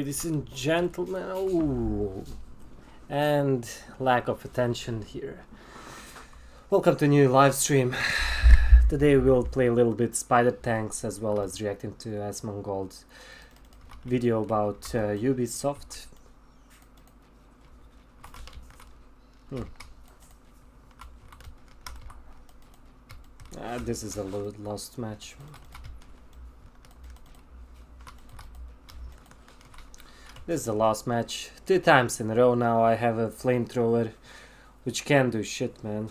Ladies and gentlemen, ooh, and lack of attention here. Welcome to a new live stream. Today we'll play a little bit Spider Tanks as well as reacting to Asmongolds video about Ubisoft. This is a lost match. This is the last match. 2 times in a row now I have a flamethrower which can do shit, man.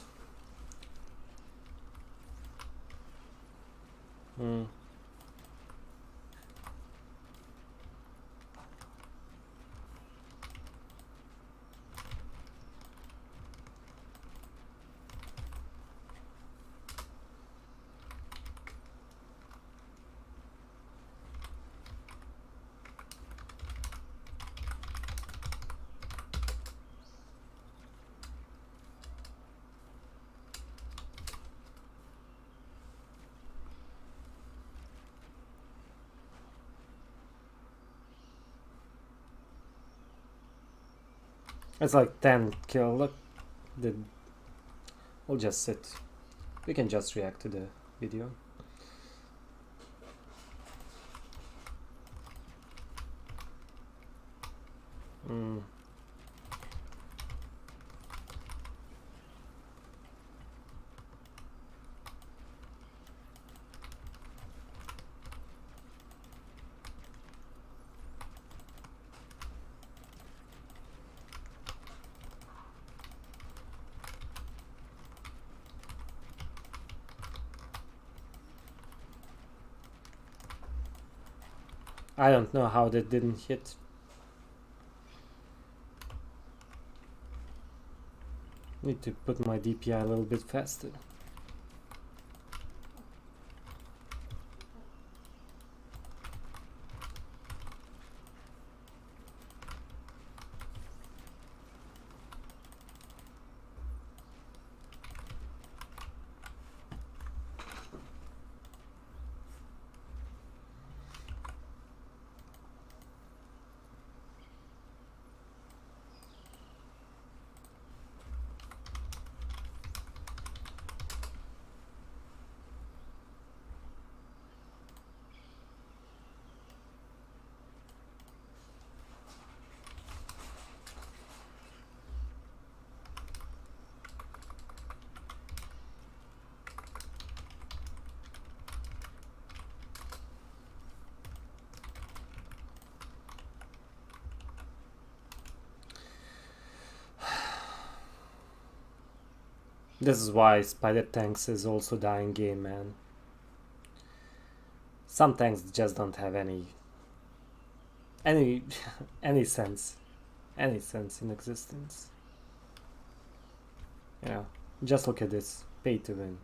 It's like 10 kill. Look, we'll just sit. We can just react to the video. I don't know how that didn't hit. Need to put my DPI a little bit faster. This is why Spider Tanks is also dying game, man. Some tanks just don't have any sense in existence. Yeah, just look at this, pay to win.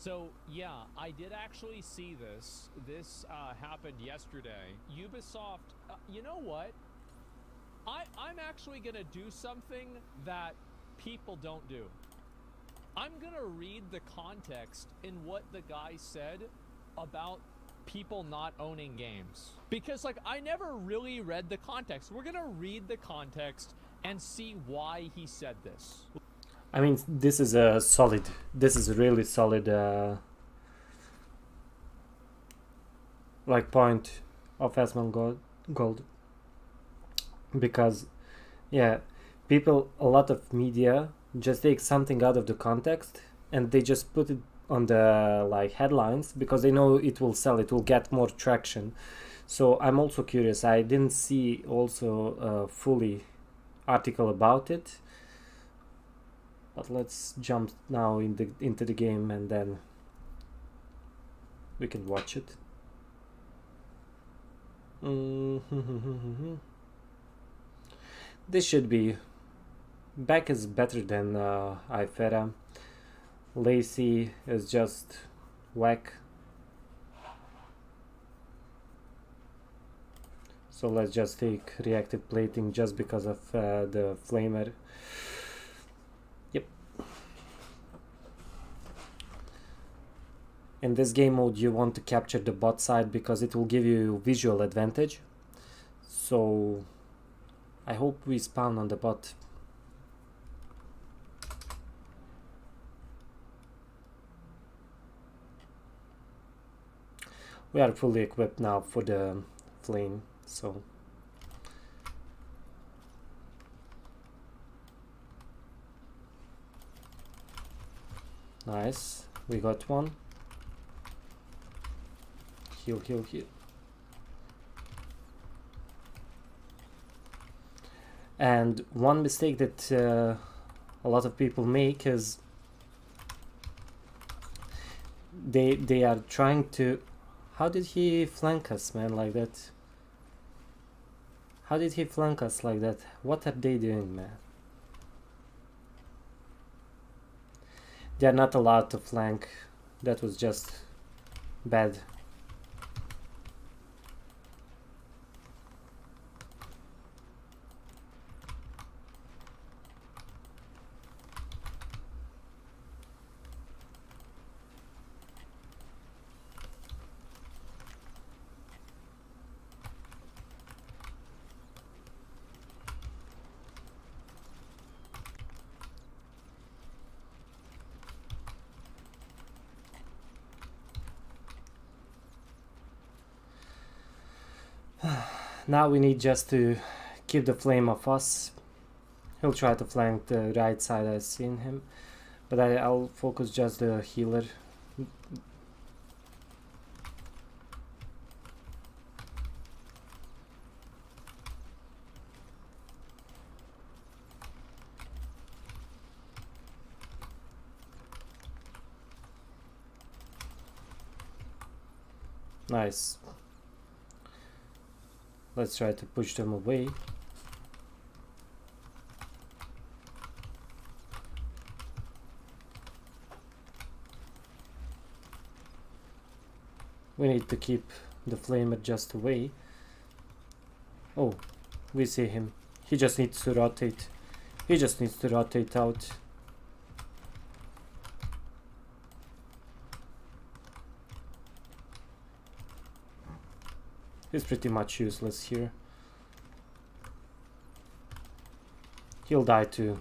So, yeah, I did actually see this. This happened yesterday. Ubisoft, you know what? I'm actually going to do something that people don't do. I'm going to read the context in what the guy said about people not owning games. Because, like, I never really read the context. We're going to read the context and see why he said this. I mean, this is a solid. This is a really solid, like point of Asmongold, because, yeah, people, a lot of media just take something out of the context and they just put it on the like headlines because they know it will sell, it will get more traction. So I'm also curious. I didn't see also a fully article about it, but let's jump now into the game and then we can watch it. This should be. Beck is better than Ifera. Lacey is just whack. So let's just take reactive plating just because of the flamer. Yep. In this game mode you want to capture the bot side because it will give you visual advantage. So I hope we spawn on the bot. We are fully equipped now for the flame, so nice. We got one. Heal, heal, heal. And one mistake that a lot of people make is they are trying to. How did he flank us, man, like that? How did he flank us like that? What are they doing, man? They're not allowed to flank. That was just bad. Now we need just to keep the flame off us. He'll try to flank the right side, I've seen him. But I'll focus just the healer. Nice. Let's try to push them away. We need to keep the flamer just away. Oh, we see him. He just needs to rotate. He just needs to rotate out. He's pretty much useless here. He'll die too.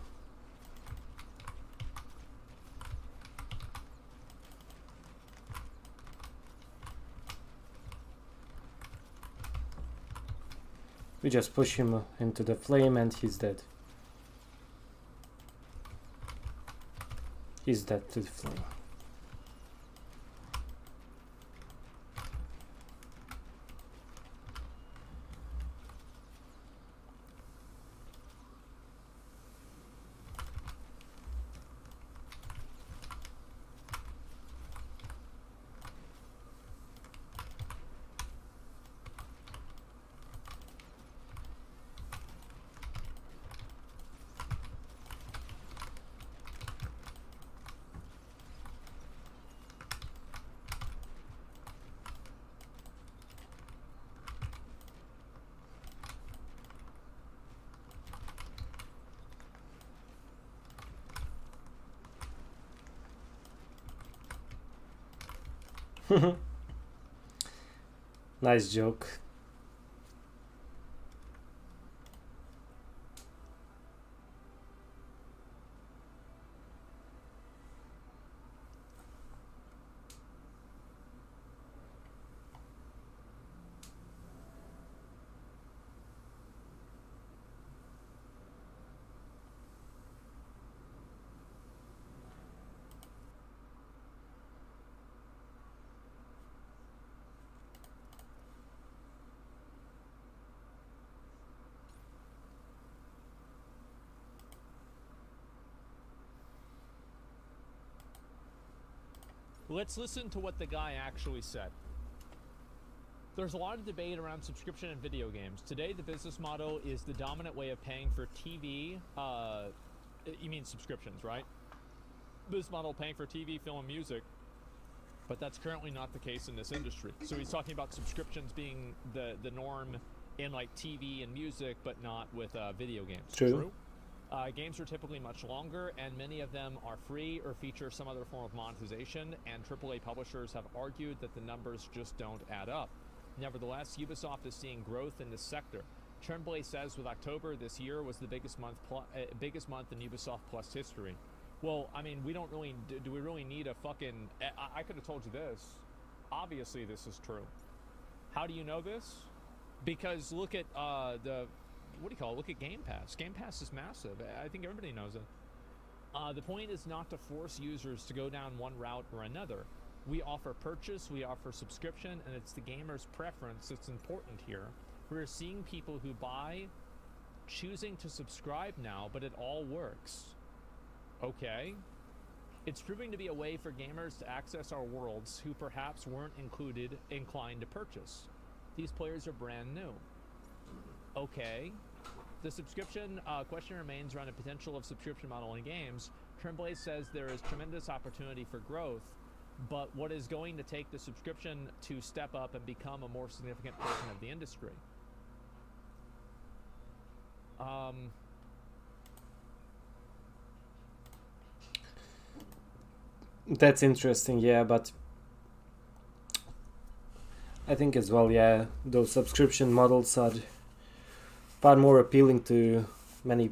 We just push him into the flame and he's dead. He's dead to the flame. Nice joke. Let's listen to what the guy actually said. There's a lot of debate around subscription in video games. Today, the business model is the dominant way of paying for TV. You mean subscriptions, right? Business model paying for TV, film, and music. But that's currently not the case in this industry. So he's talking about subscriptions being the norm in like TV and music, but not with video games. True. Games are typically much longer, and many of them are free or feature some other form of monetization, and AAA publishers have argued that the numbers just don't add up. Nevertheless, Ubisoft is seeing growth in this sector. Tremblay says with October this year was the biggest month in Ubisoft Plus history. Well, I mean, we don't really... Do we really need a fucking... I could have told you this. Obviously, this is true. How do you know this? Because look at the... What do you call it? Look at Game Pass. Game Pass is massive. I think everybody knows it. The point is not to force users to go down one route or another. We offer purchase, we offer subscription, and it's the gamer's preference that's important here. We're seeing people who buy, choosing to subscribe now, but it all works. Okay. It's proving to be a way for gamers to access our worlds who perhaps weren't inclined to purchase. These players are brand new. Okay. The subscription question remains around the potential of subscription model in games. Tremblay says there is tremendous opportunity for growth, but what is going to take the subscription to step up and become a more significant portion of the industry? That's interesting, yeah, but I think as well, yeah, those subscription models are far more appealing to many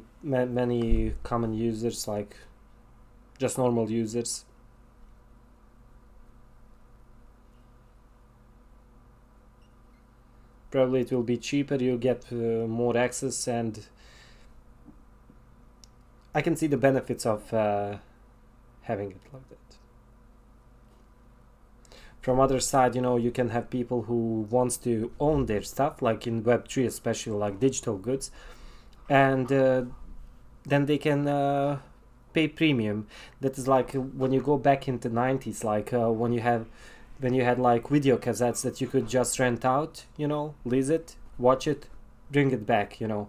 common users, like just normal users. Probably it will be cheaper, you get more access, and I can see the benefits of having it like that. From other side, you know, you can have people who wants to own their stuff, like in Web3 especially, like digital goods, and then they can pay premium. That is like when you go back into 90s, like when you had like video cassettes that you could just rent out, you know, lease it, watch it, bring it back, you know.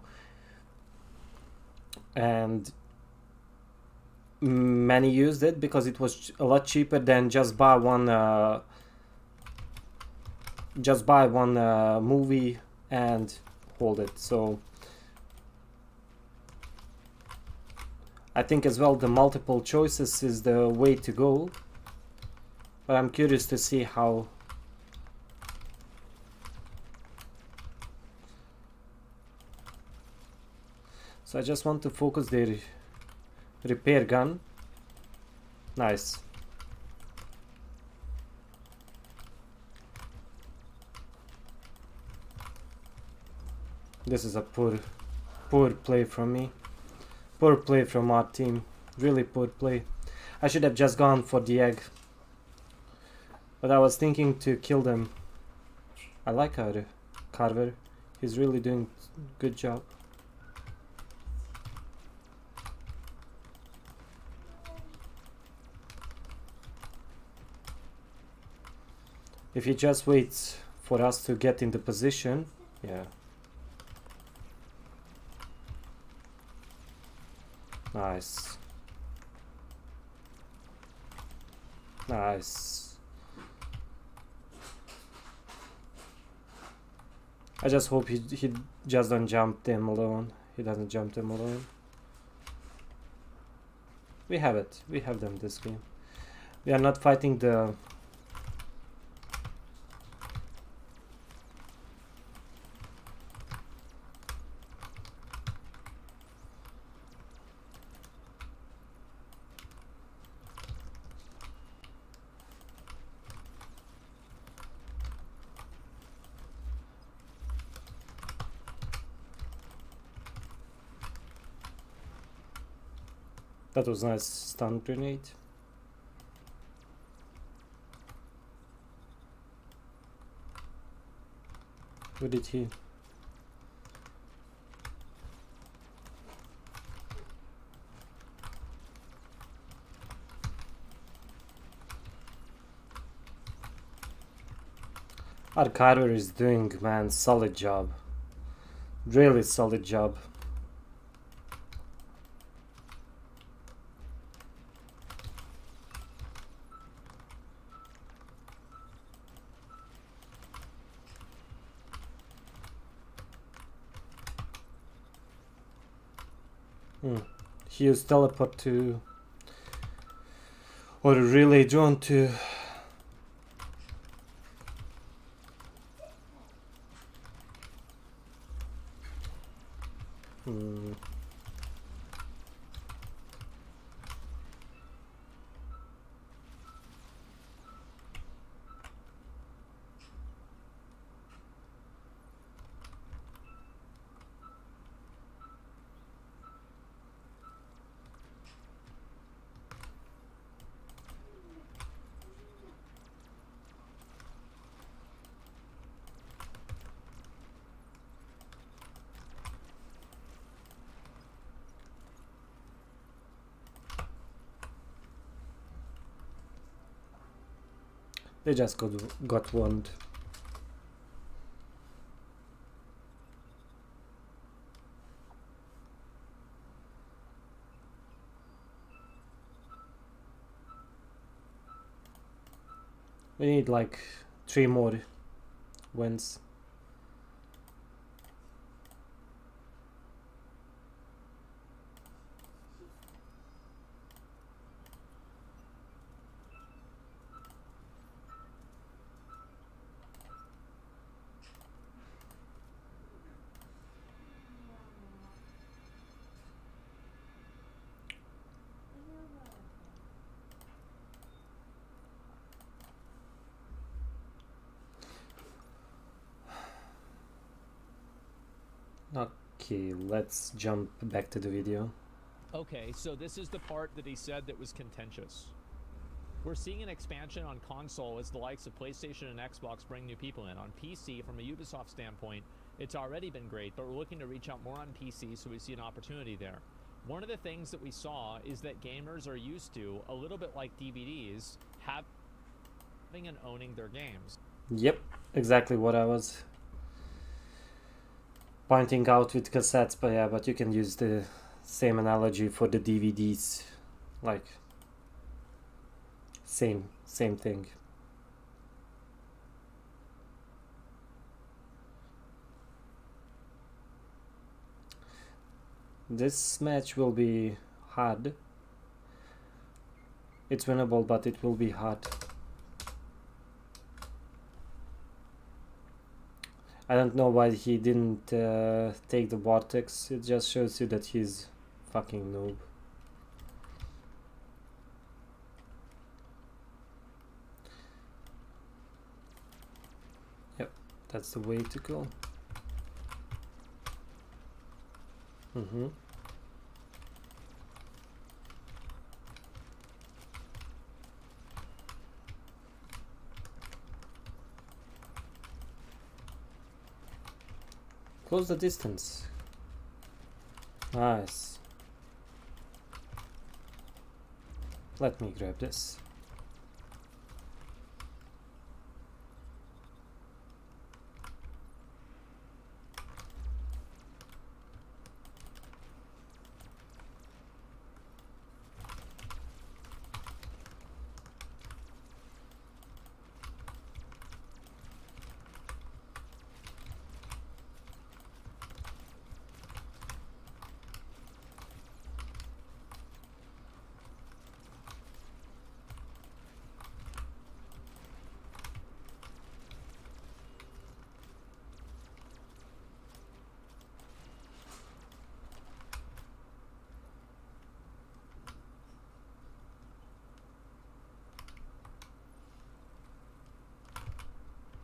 And many used it because it was a lot cheaper than just buy one movie and hold it. So I think as well the multiple choices is the way to go, but I'm curious to see how. So I just want to focus their repair gun. Nice. This is a poor play from me. Poor play from our team. Really poor play. I should have just gone for the egg. But I was thinking to kill them. I like our Carver. He's really doing a good job. If he just waits for us to get in the position, yeah. Nice. Nice. I just hope he just don't jump them alone. He doesn't jump them alone. We have it. We have them this game. We are not fighting the... That was nice stun grenade. Where did he? Archiver is doing, man, solid job. Really solid job. He used teleport to, or a relay drone to. They just got warned. We need like 3 more wins. Okay, let's jump back to the video. Okay, so this is the part that he said that was contentious. We're seeing an expansion on console as the likes of PlayStation and Xbox bring new people in. On PC, from a Ubisoft standpoint, it's already been great, but we're looking to reach out more on PC, so we see an opportunity there. One of the things that we saw is that gamers are used to, a little bit like DVDs, having and owning their games. Yep, exactly what I was pointing out with cassettes, but yeah, but you can use the same analogy for the DVDs, like same thing. This match will be hard. It's winnable, but it will be hard. I don't know why he didn't take the vortex. It just shows you that he's fucking noob. Yep, that's the way to go. Close the distance. Nice. Let me grab this.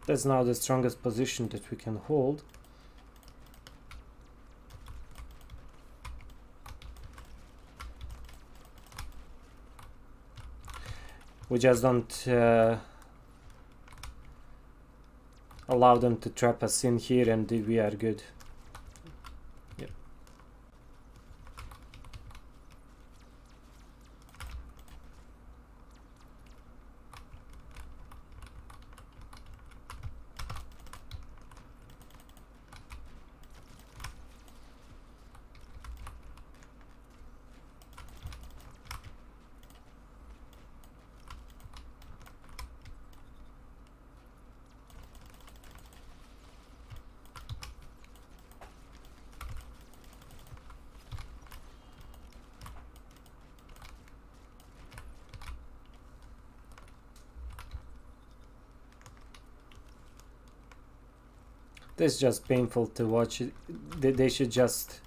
That's now the strongest position that we can hold. We just don't allow them to trap us in here, and we are good. Yep. It's just painful to watch it. They should just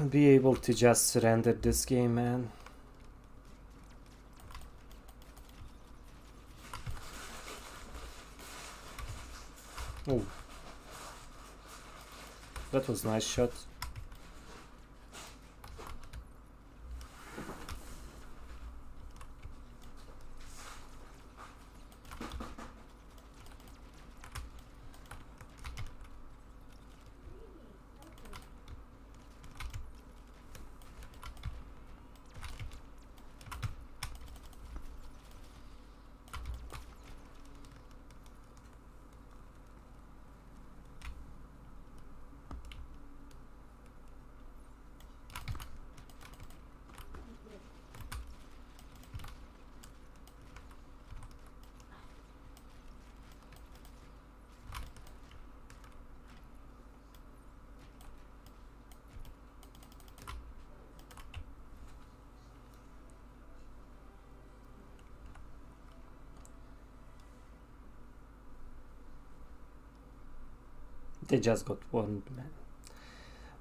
be able to just surrender this game, man. Oh, that was a nice shot. They just got one, man.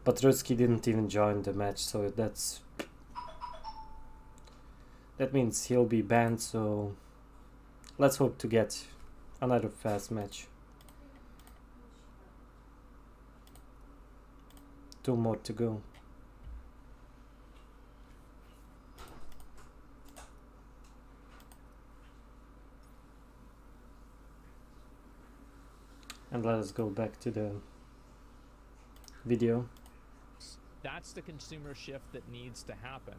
But Ruski didn't even join the match, so that means he'll be banned, so let's hope to get another fast match. 2 more to go. And let us go back to the video. That's the consumer shift that needs to happen.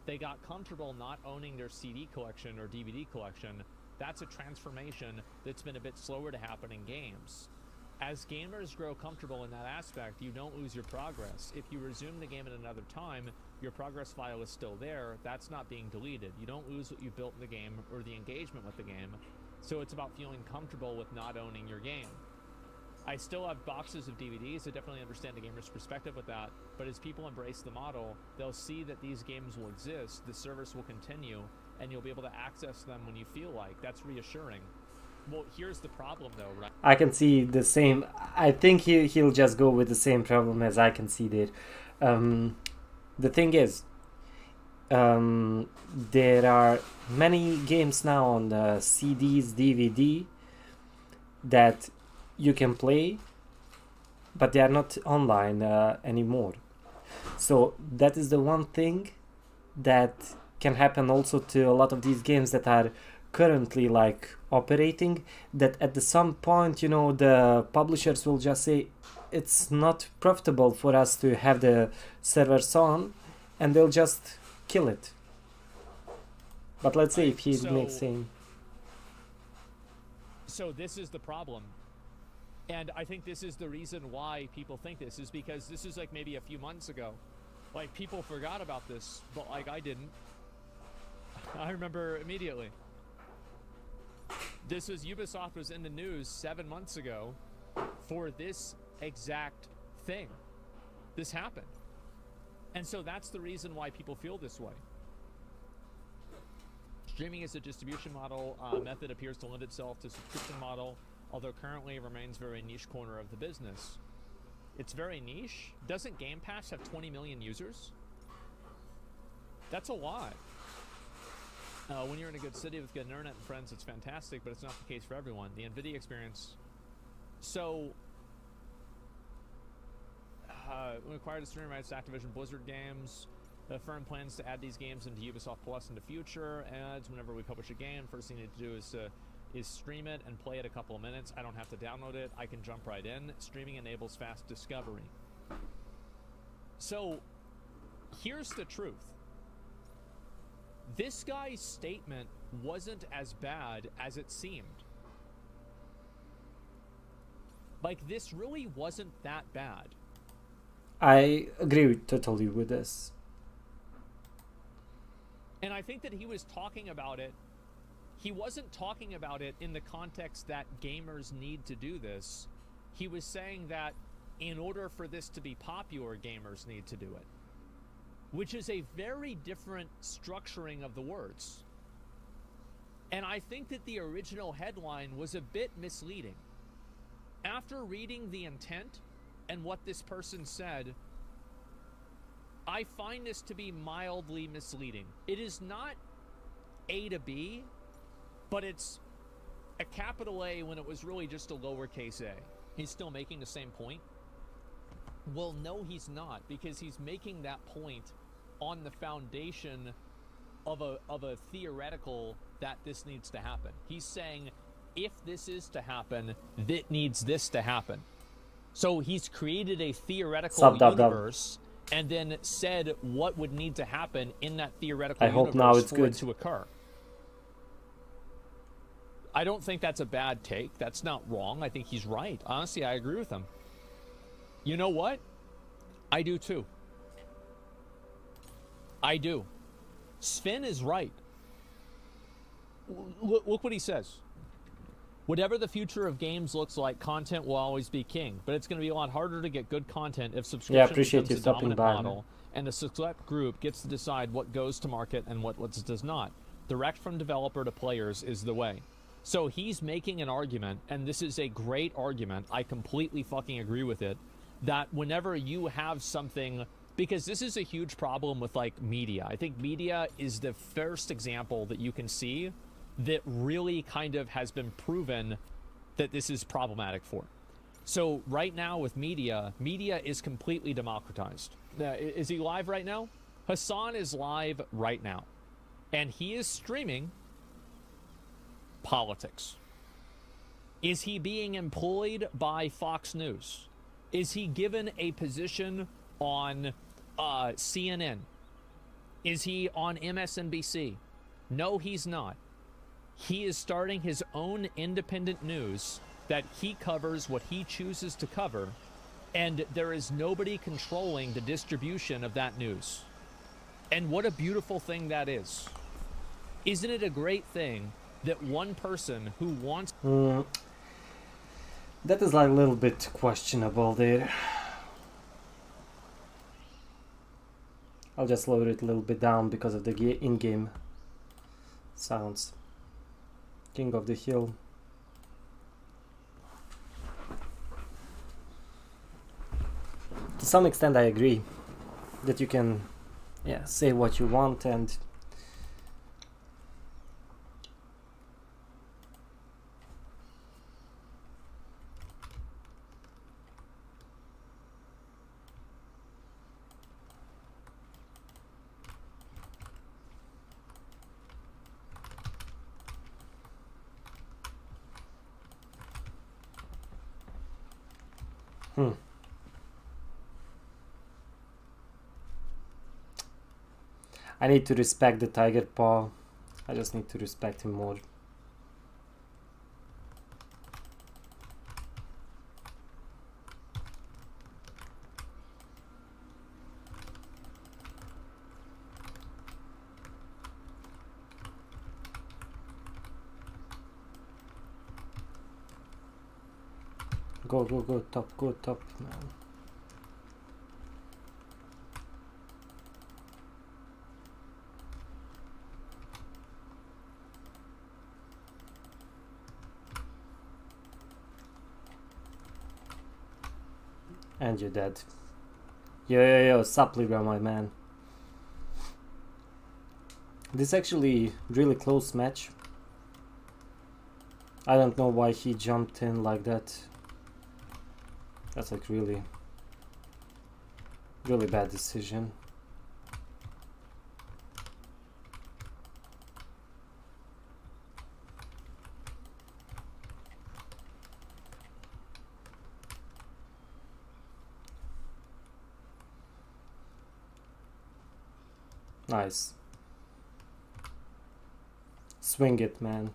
They got comfortable not owning their CD collection or DVD collection. That's a transformation that's been a bit slower to happen in games. As gamers grow comfortable in that aspect, you don't lose your progress. If you resume the game at another time, your progress file is still there. That's not being deleted. You don't lose what you built in the game or the engagement with the game. So it's about feeling comfortable with not owning your game. I still have boxes of DVDs. I definitely understand the gamer's perspective with that. But as people embrace the model, they'll see that these games will exist, the service will continue, and you'll be able to access them when you feel like. That's reassuring. Well, here's the problem, though, right? I can see the same. I think he'll just go with the same problem as I can see there. The thing is, there are many games now on the CDs, DVD that you can play, but they are not online anymore. So that is the one thing that can happen also to a lot of these games that are currently like operating, that at some point, you know, the publishers will just say it's not profitable for us to have the servers on, and they'll just kill it. But let's say if he makes same. So this is the problem. And I think this is the reason why people think this, is because this is like maybe a few months ago. Like, people forgot about this, but like I didn't. I remember immediately. This was, Ubisoft was in the news 7 months ago for this exact thing. This happened. And so that's the reason why people feel this way. Streaming as a distribution model method appears to lend itself to subscription model, although currently remains very niche corner of the business. It's very niche. Doesn't Game Pass have 20 million users? That's a lot. When you're in a good city with good internet and friends, it's fantastic, but it's not the case for everyone. The NVIDIA experience. So, when acquired the streaming rights to Activision Blizzard games, the firm plans to add these games into Ubisoft Plus in the future. Ads whenever we publish a game. First thing you need to do is stream it and play it a couple of minutes. I don't have to download it. I can jump right in. Streaming enables fast discovery. So, here's the truth. This guy's statement wasn't as bad as it seemed. Like, this really wasn't that bad. I agree totally with this. And I think that he was talking about it. He wasn't talking about it in the context that gamers need to do this. He was saying that in order for this to be popular, gamers need to do it. Which is a very different structuring of the words. And I think that the original headline was a bit misleading. After reading the intent and what this person said, I find this to be mildly misleading. It is not A to B, but it's a capital A when it was really just a lowercase a. He's still making the same point? Well, no, he's not, because he's making that point on the foundation of a theoretical that this needs to happen. He's saying, if this is to happen, that needs this to happen. So he's created a theoretical universe and then said what would need to happen in that theoretical universe for it to occur. I don't think that's a bad take. That's not wrong. I think he's right. Honestly, I agree with him. You know what? I do too. I do. Sven is right. Look what he says. Whatever the future of games looks like, content will always be king. But it's going to be a lot harder to get good content if subscription becomes the dominant model, and the select group gets to decide what goes to market and what does not. Direct from developer to players is the way. So he's making an argument, and this is a great argument. I completely fucking agree with it. That whenever you have something, because this is a huge problem with like media. I think media is the first example that you can see that really kind of has been proven that this is problematic for. So right now with media is completely democratized. Is he live right now? Hassan is live right now. And he is streaming politics. Is he being employed by Fox News? Is he given a position on CNN? Is he on MSNBC? No, he's not. He is starting his own independent news that he covers what he chooses to cover, and there is nobody controlling the distribution of that news. And what a beautiful thing that is. Isn't it a great thing that one person who wants... That is like a little bit questionable there. I'll just lower it a little bit down because of the in-game sounds. King of the Hill. To some extent I agree that you can say what you want and I need to respect the Tiger Paw. I just need to respect him more. Go top, man. And you're dead. Yo, sup Libra, my man. This is actually really close match. I don't know why he jumped in like that. That's like really bad decision. Nice. Swing it, man.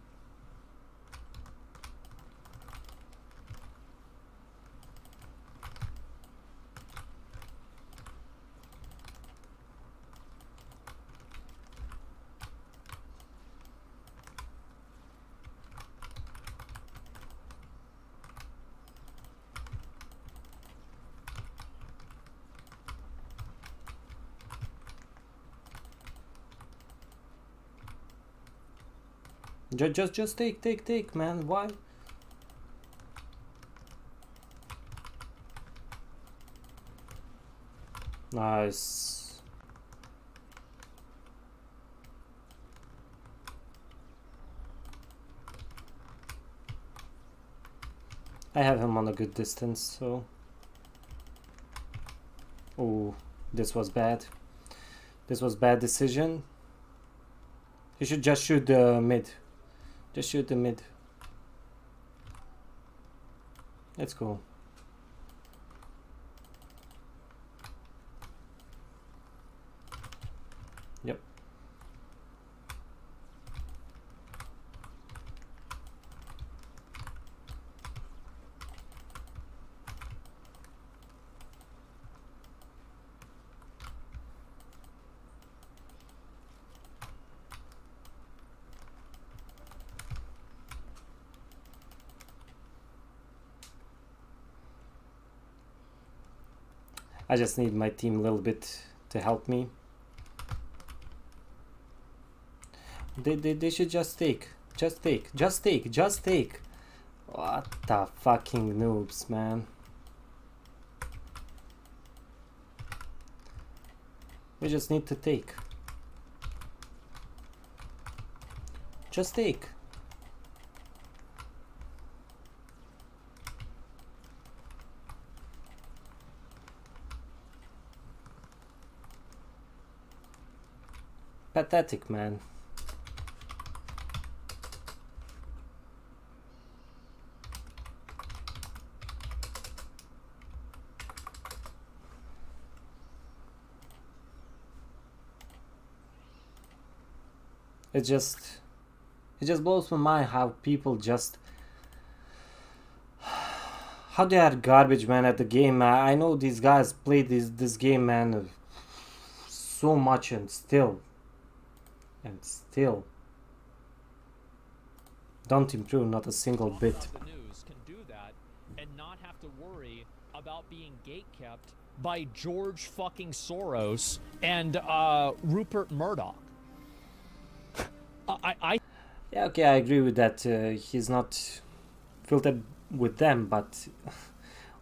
Just take, man. Why? Nice. I have him on a good distance, so... Oh, this was bad. This was bad decision. You should just shoot the mid. Just shoot the mid. Let's go. Yep. I just need my team a little bit to help me. They should just take. Just take. Just take. Just take. What the fucking noobs, man. We just need to take. Just take. Pathetic, man. It just blows my mind how people just how they are garbage, man, at the game. I know these guys play this game, man, so much, and still don't improve, not a single bit. The news can do that and not have to worry about being gatekept by George fucking Soros and Rupert Murdoch. Yeah, okay, I agree with that. He's not filtered with them, but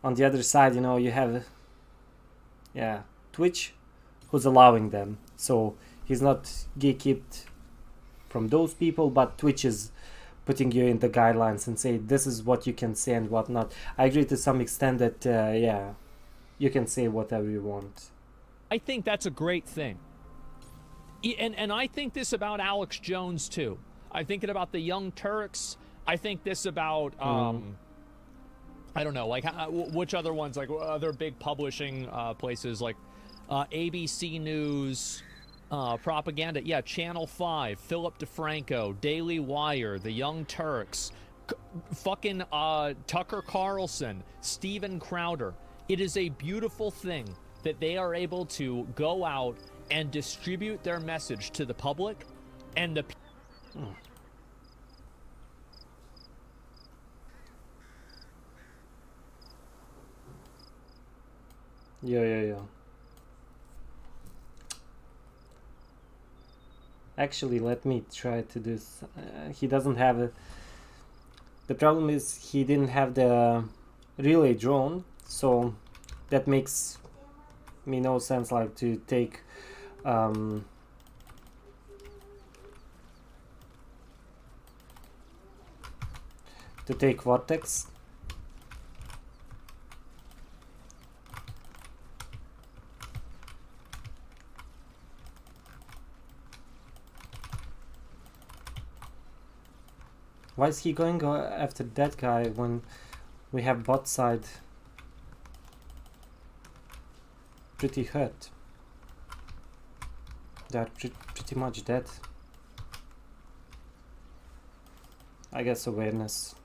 on the other side, you know, you have Twitch, who's allowing them. So he's not gatekept from those people, but Twitch is putting you in the guidelines and say this is what you can say and what not. I agree to some extent that you can say whatever you want. I think that's a great thing. And I think this about Alex Jones too. I think it about the Young Turks. I think this about I don't know, like which other ones, like other big publishing places, like ABC News, Propaganda. Yeah, Channel 5, Philip DeFranco, Daily Wire, the Young Turks, fucking Tucker Carlson, Steven Crowder. It is a beautiful thing that they are able to go out and distribute their message to the public and the Yeah. Actually, let me try to do this. He doesn't have a... The problem is he didn't have the relay drone, so that makes me no sense, like, to take Vortex. Why is he going after that guy when we have bot side pretty hurt? They're pretty much dead. I guess awareness.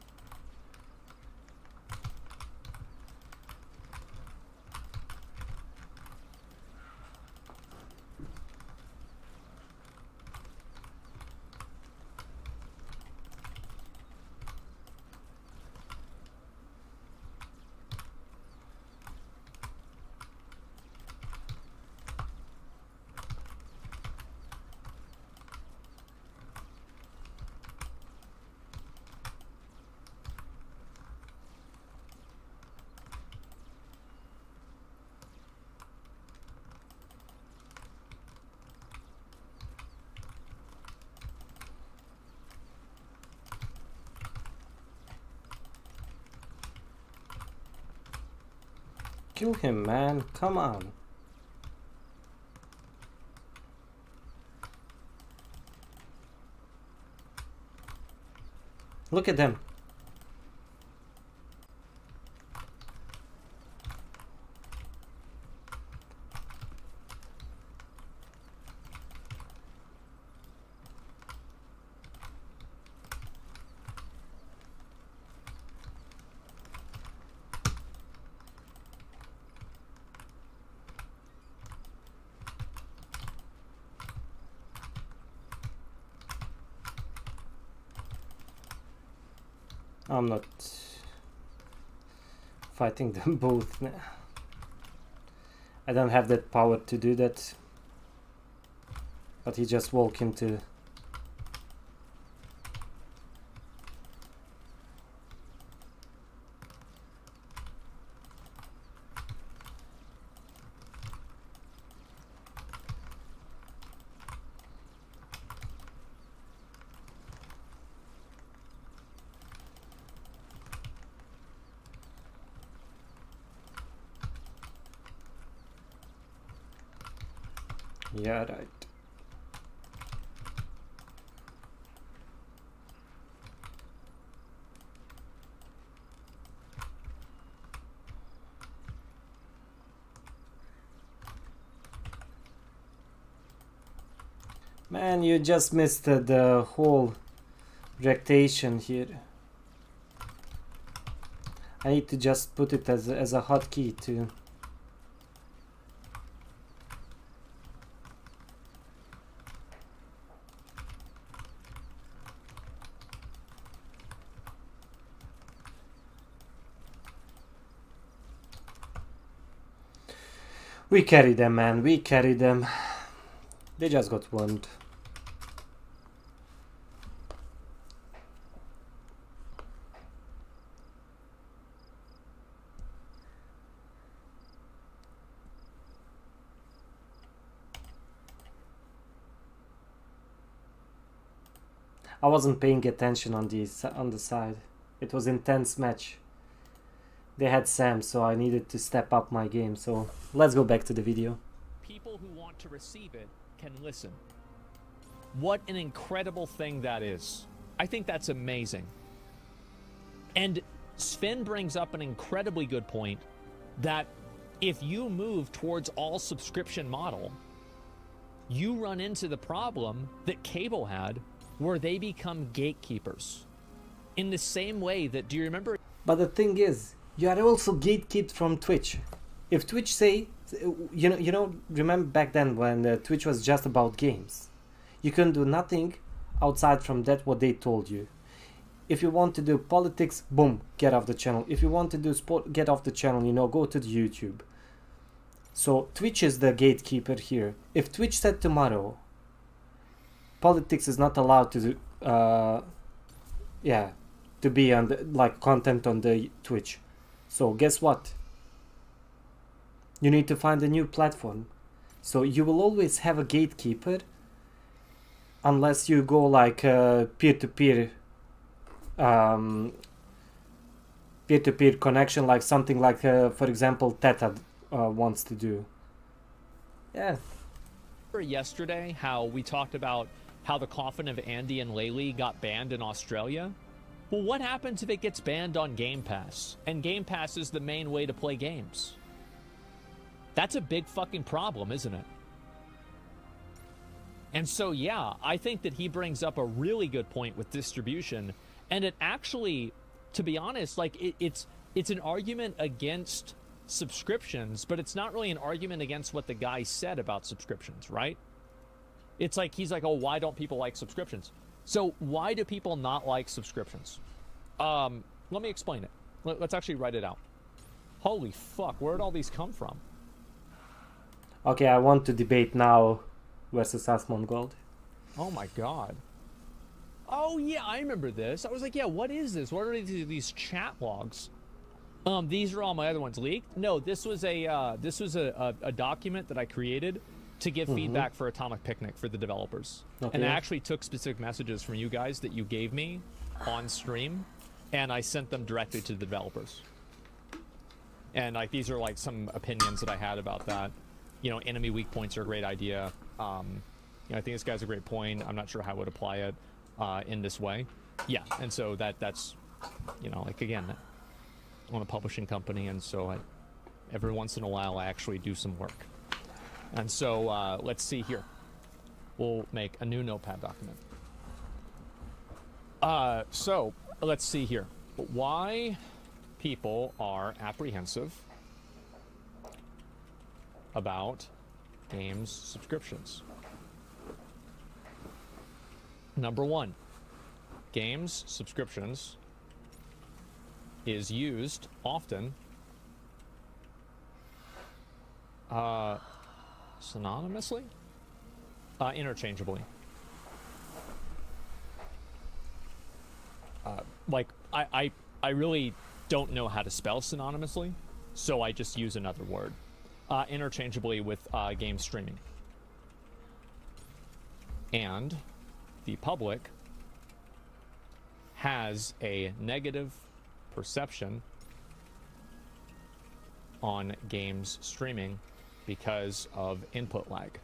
Kill him, man. Come on. Look at them. I'm not fighting them both now. I don't have that power to do that. But he just walked into... Yeah, right. Man, you just missed the whole rectation here. I need to just put it as a hotkey too. We carry them, man. We carry them. They just got warned. I wasn't paying attention on the side. It was intense match. They had Sam, so I needed to step up my game. So let's go back to the video. People who want to receive it can listen. What an incredible thing that is. I think that's amazing. And Sven brings up an incredibly good point that if you move towards all subscription model, you run into the problem that cable had where they become gatekeepers. In the same way that, do you remember? But the thing is, you are also gatekept from Twitch. If Twitch say, remember back then when Twitch was just about games, you couldn't do nothing outside from that what they told you. If you want to do politics, boom, get off the channel. If you want to do sport, get off the channel, go to the YouTube. So Twitch is the gatekeeper here. If Twitch said tomorrow, politics is not allowed to do, to be on the, content on the Twitch. So guess what? You need to find a new platform. So you will always have a gatekeeper unless you go peer-to-peer peer-to-peer connection, like something like for example Teta wants to do. Yeah. Yesterday how we talked about how the coffin of Andy and Laylee got banned in Australia? Well, what happens if it gets banned on Game Pass? And Game Pass is the main way to play games. That's a big fucking problem, isn't it? And so, yeah, I think that he brings up a really good point with distribution. And it actually, to be honest, it's an argument against subscriptions, but it's not really an argument against what the guy said about subscriptions, right? It's like, he's like, oh, why don't people like subscriptions? So why do people not like subscriptions? Let me explain it. Let's actually write it out. Holy fuck, where'd all these come from? Okay, I want to debate now versus Asmongold. Oh my god. Oh yeah, I remember this. I was like, yeah, what is this? What are these chat logs? These are all my other ones leaked. No, this was a document that I created to give feedback for Atomic Picnic for the developers. Okay. And I actually took specific messages from you guys that you gave me on stream, and I sent them directly to the developers. And like these are like some opinions that I had about that. You know, enemy weak points are a great idea. You know, I think this guy's a great point. I'm not sure how I would apply it in this way. Yeah, and so that's, you know, like again, I own a publishing company, and so every once in a while I actually do some work. And so let's see here. We'll make a new notepad document. So let's see here. Why people are apprehensive about games subscriptions. Number one, games subscriptions is used often synonymously, interchangeably. Like I really don't know how to spell synonymously, so I just use another word. Interchangeably with game streaming. And the public has a negative perception on games streaming because of input lag.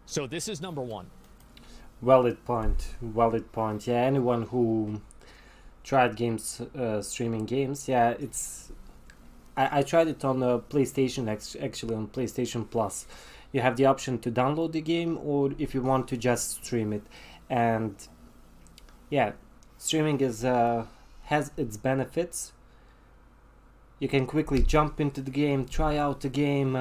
So this is number one. Valid point. Valid point. Yeah, anyone who tried games, streaming games, yeah, it's. I tried it on PlayStation, actually on PlayStation Plus. You have the option to download the game, or if you want to just stream it. And yeah, streaming is has its benefits. You can quickly jump into the game, try out the game,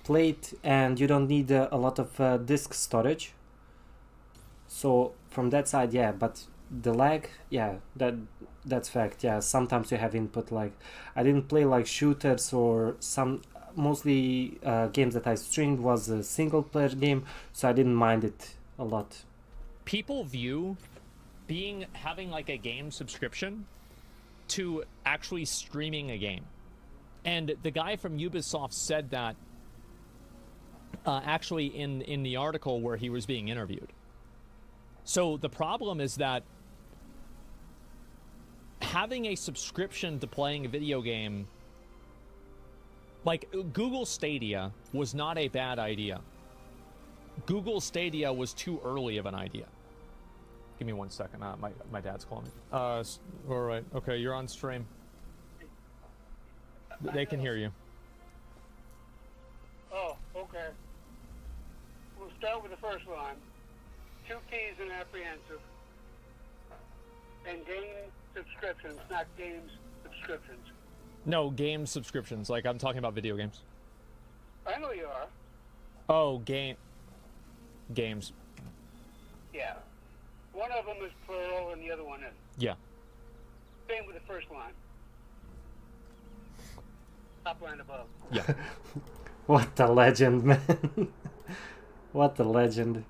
play it, and you don't need a lot of disk storage. So from that side, yeah, but the lag, yeah, that's fact. Yeah, sometimes you have input lag. I didn't play like shooters or mostly games that I streamed was a single player game, so I didn't mind it a lot. People view having like a game subscription to actually streaming a game. And the guy from Ubisoft said that actually in the article where he was being interviewed. So the problem is that having a subscription to playing a video game, like Google Stadia was not a bad idea. Google Stadia was too early of an idea. Give me 1 second. My dad's calling me. All right. Okay, you're on stream. They can hear you. Oh, okay. We'll start with the first line. 2 P's in apprehensive. And game subscriptions, not games subscriptions. No, game subscriptions. Like, I'm talking about video games. I know you are. Oh, games. Yeah. One of them is plural and the other one isn't. Yeah. Same with the first line. Top line above. Yeah. What a legend, man. What a legend.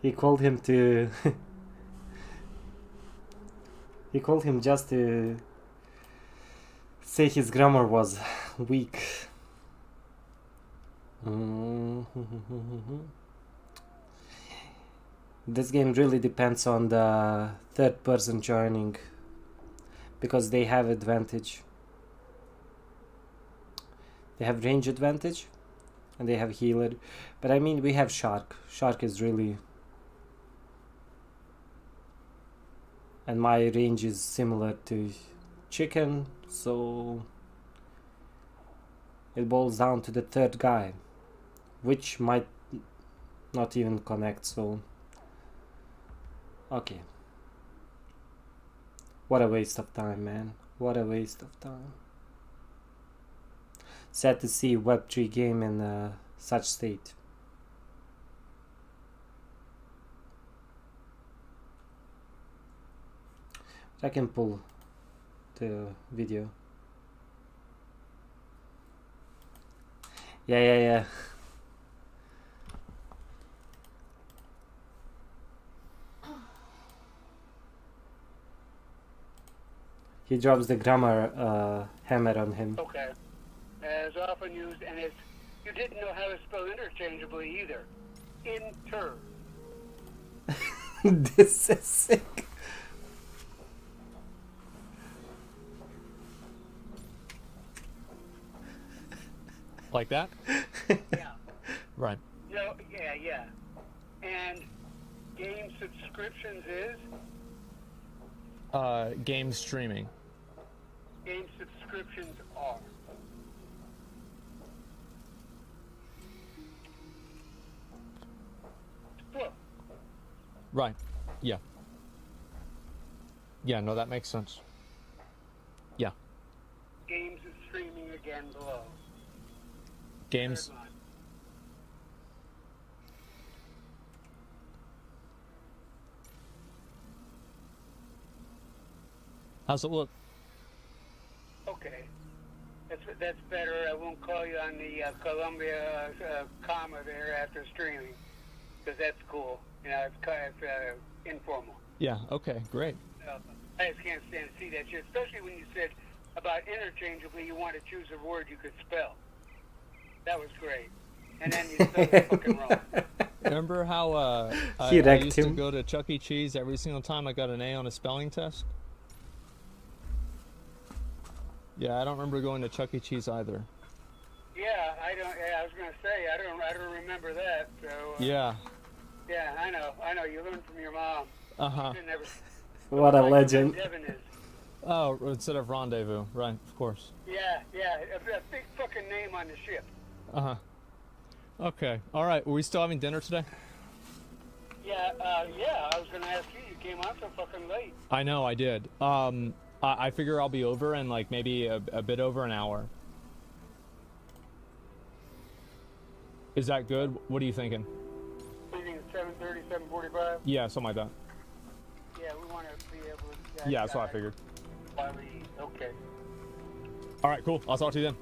He called him to... he called him just to say his grammar was weak. This game really depends on the third person joining, because they have advantage. They have range advantage and they have healer. But I mean, we have Shark. Shark is really... And my range is similar to Chicken, so it boils down to the third guy, which might not even connect, so... Okay. What a waste of time, man. What a waste of time. Sad to see Web3 game in such state. I can pull the video. Yeah. He drops the grammar hammer on him. Okay. As often used, and it's, you didn't know how to spell interchangeably either. Inter. This is sick. Like that? Yeah. Right. No, yeah. And game subscriptions is? Game streaming. Game subscriptions are. Well, Right. Yeah. Yeah, no, that makes sense. Yeah. games streaming again below. Games. Third line. How's it look? Okay. That's better. I won't call you on the Columbia comma there after streaming, because that's cool. You know, it's informal. Yeah, okay, great. I just can't stand to see that shit, especially when you said about interchangeably you want to choose a word you could spell. That was great. And then you spelled it fucking wrong. Remember how I wrecked used to him. go to Chuck E. Cheese every single time I got an A on a spelling test? Yeah, I don't remember going to Chuck E. Cheese either. Yeah, I don't. Yeah, I was gonna say I don't remember that. So. Yeah. Yeah, I know. You learned from your mom. Uh-huh. You never. What a Like legend. Devin is. Oh, instead of rendezvous. Right, of course. Yeah. A big fucking name on the ship. Uh-huh. Okay. All right. Were we still having dinner today? Yeah. I was gonna ask you. You came on so fucking late. I know, I did. I figure I'll be over in like maybe a bit over an hour. Is that good? What are you thinking? Meeting at 7:30, 7:45. Yeah, something like that. Yeah, we want to be able to. Yeah, that's what I figured. While we eat. Okay. All right, cool. I'll talk to you then.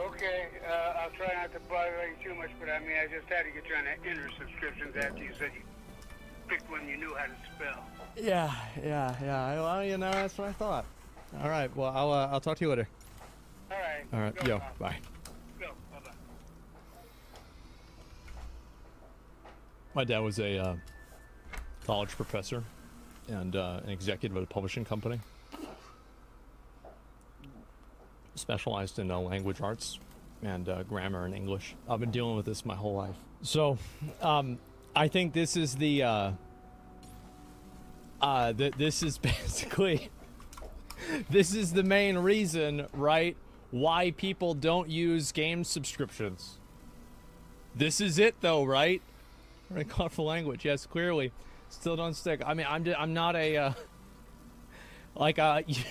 Okay. I'll try not to bother you too much, but I mean, I just had to get you on the inner subscriptions after you said you picked one you knew how to spell. Yeah. Well, you know, that's what I thought. All right. Well, I'll talk to you later. All right. All right. Go, Yo. Bob. Bye. Go. Bye-bye. My dad was a college professor and an executive at a publishing company. Specialized in language arts and grammar and English. I've been dealing with this my whole life. So, I think this is the this is basically this is the main reason, right, why people don't use game subscriptions. This is it, though, right? Very colorful language. Yes, clearly, still don't stick. I mean, I'm not a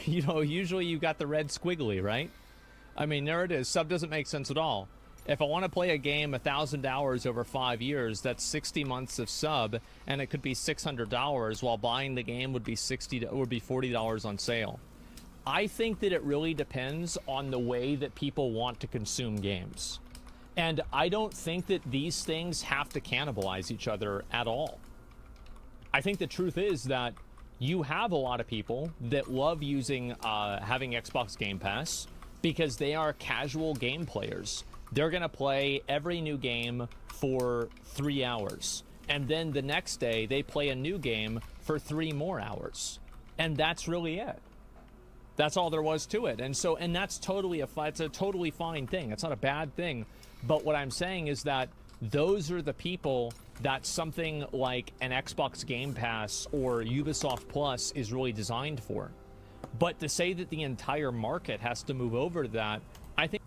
you know. Usually, you got the red squiggly, right? I mean, there it is. Sub doesn't make sense at all. If I want to play a game 1,000 hours over 5 years, that's 60 months of sub, and it could be $600. While buying the game would be $40 on sale. I think that it really depends on the way that people want to consume games, and I don't think that these things have to cannibalize each other at all. I think the truth is that you have a lot of people that love using having Xbox Game Pass because they are casual game players. They're going to play every new game for 3 hours. And then the next day, they play a new game for 3 more hours. And that's really it. That's all there was to it. And that's it's a totally fine thing. It's not a bad thing. But what I'm saying is that those are the people that something like an Xbox Game Pass or Ubisoft Plus is really designed for. But to say that the entire market has to move over to that, I think...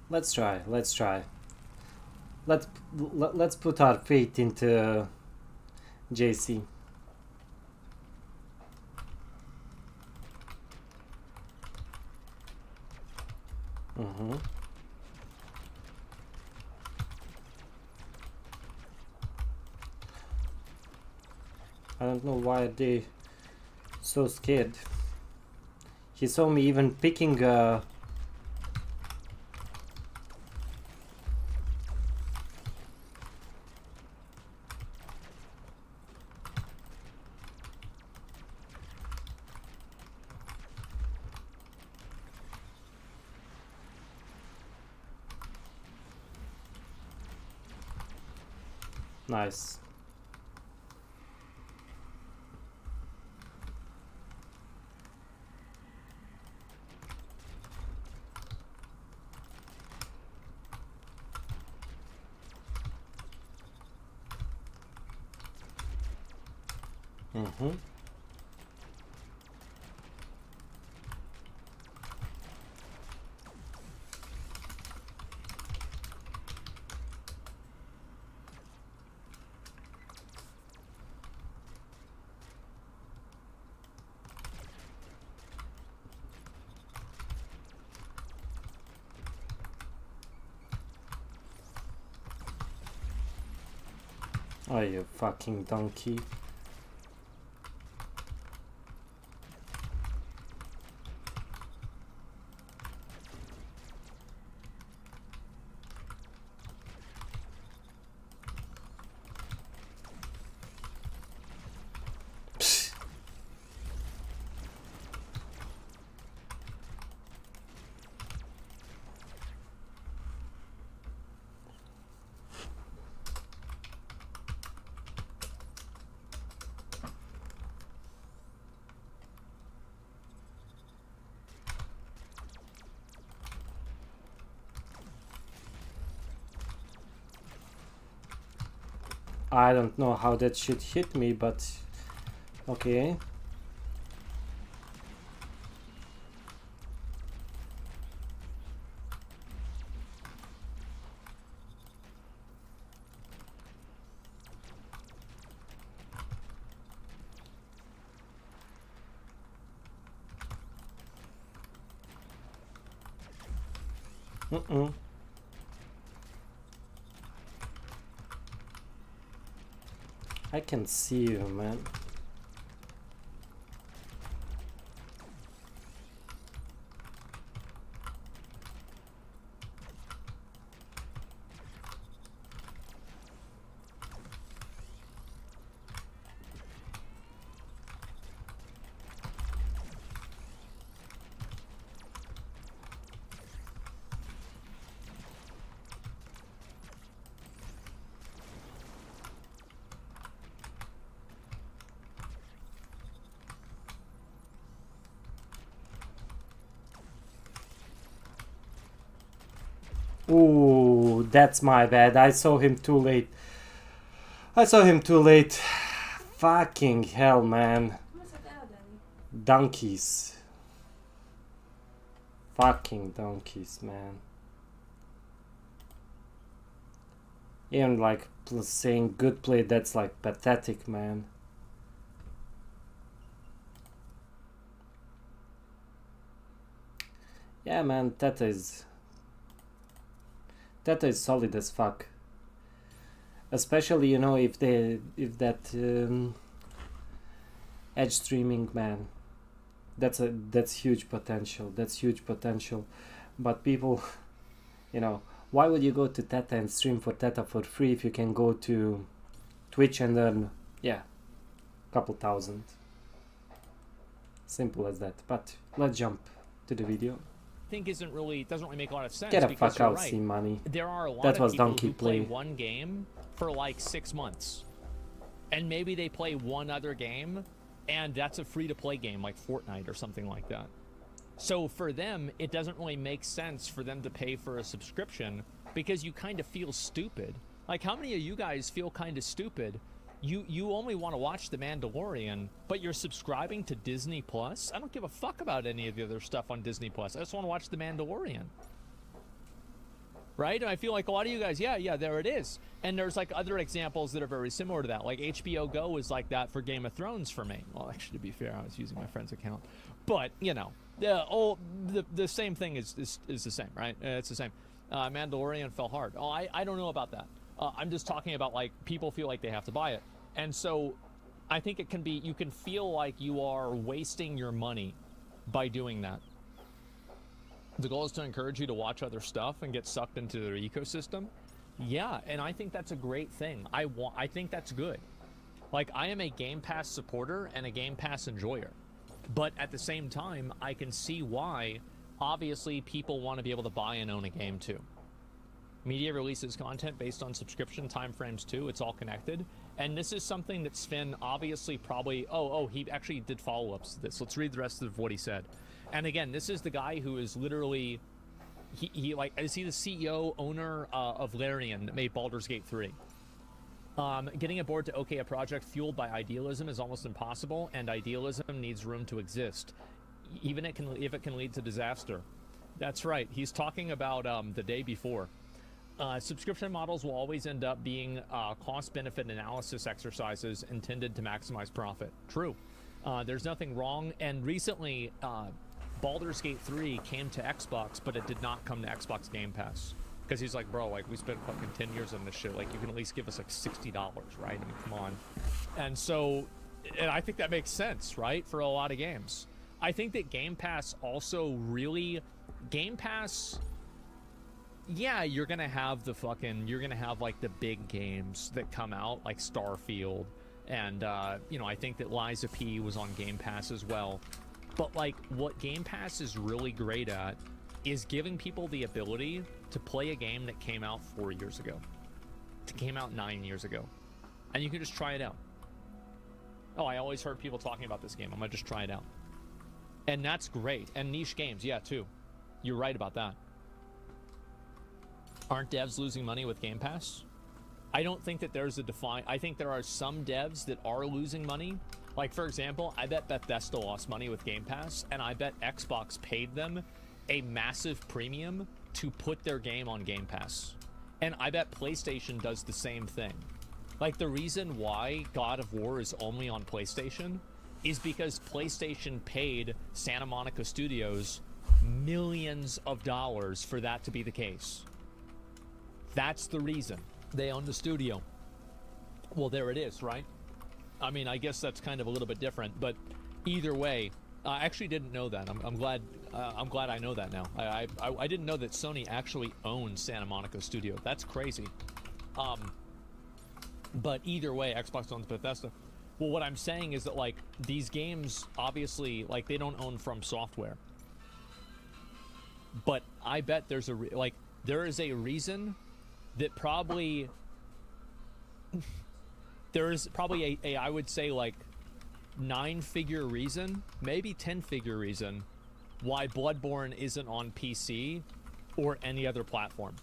Let's try. Let's put our faith into JC. I don't know why they so scared. He saw me even picking nice. Mm-hmm. Oh, you fucking donkey. I don't know how that shit hit me, but okay. Mm-mm. I can see you, man. Ooh, that's my bad. I saw him too late. I saw him too late. Fucking hell, man. Donkeys. Fucking donkeys, man. Even like saying good play, that's like pathetic, man. Yeah, man, Teta is solid as fuck. Especially, you know, if that edge streaming, man, that's huge potential. That's huge potential. But people, you know, why would you go to Teta and stream for Teta for free if you can go to Twitch and earn, yeah, couple thousand? Simple as that. But let's jump to the video. Think doesn't really make a lot of sense. Get a because fuck you're out, right. see money. There are a lot That of was people donkey who play play. one game for like 6 months, and maybe they play one other game, and that's a free-to-play game like Fortnite or something like that. So for them, it doesn't really make sense for them to pay for a subscription because you kind of feel stupid. Like, how many of you guys feel kind of stupid? You only want to watch The Mandalorian, but you're subscribing to Disney Plus? I don't give a fuck about any of the other stuff on Disney Plus. I just want to watch The Mandalorian. Right? And I feel like a lot of you guys, yeah, there it is. And there's like other examples that are very similar to that. Like HBO Go is like that for Game of Thrones for me. Well, actually, to be fair, I was using my friend's account. But, you know, the same thing is the same, right? It's the same. Mandalorian fell hard. I don't know about that. I'm just talking about, like, people feel like they have to buy it. And so I think it can be, you can feel like you are wasting your money by doing that. The goal is to encourage you to watch other stuff and get sucked into their ecosystem. Yeah, and I think that's a great thing. I think that's good. Like, I am a Game Pass supporter and a Game Pass enjoyer. But at the same time, I can see why, obviously, people want to be able to buy and own a game too. Media releases content based on subscription timeframes too. It's all connected. And this is something that Sven obviously probably... Oh, he actually did follow-ups to this. Let's read the rest of what he said. And again, this is the guy who is literally... He like, is he the CEO, owner of Larian that made Baldur's Gate 3? Getting aboard to OK a project fueled by idealism is almost impossible, and idealism needs room to exist, even if it can lead to disaster. That's right. He's talking about the day before. Subscription models will always end up being cost-benefit analysis exercises intended to maximize profit. True. There's nothing wrong. And recently, Baldur's Gate 3 came to Xbox, but it did not come to Xbox Game Pass. Because he's like, bro, like, we spent fucking 10 years on this shit. Like, you can at least give us, like, $60, right? I mean, come on. And so, and I think that makes sense, right? For a lot of games. I think that Game Pass also really... Game Pass... Yeah, you're gonna have the fucking... You're gonna have, like, the big games that come out, like Starfield. And, you know, I think that Lies of P was on Game Pass as well. But, like, what Game Pass is really great at is giving people the ability to play a game that came out 4 years ago. It came out 9 years ago. And you can just try it out. Oh, I always heard people talking about this game. I'm gonna just try it out. And that's great. And niche games, yeah, too. You're right about that. Aren't devs losing money with Game Pass? I don't think that there's a define... I think there are some devs that are losing money. Like, for example, I bet Bethesda lost money with Game Pass, and I bet Xbox paid them a massive premium to put their game on Game Pass. And I bet PlayStation does the same thing. Like, the reason why God of War is only on PlayStation is because PlayStation paid Santa Monica Studios millions of dollars for that to be the case. That's the reason. They own the studio. Well, there it is, right? I mean, I guess that's kind of a little bit different, but either way, I actually didn't know that. I'm glad I know that now. I didn't know that Sony actually owns Santa Monica Studio. That's crazy. But either way, Xbox owns Bethesda. Well, what I'm saying is that, like, these games, obviously, like, they don't own From Software. But I bet there's there is a reason that probably... there is probably a I would say, like, 9-figure reason, maybe 10-figure reason, why Bloodborne isn't on PC or any other platform.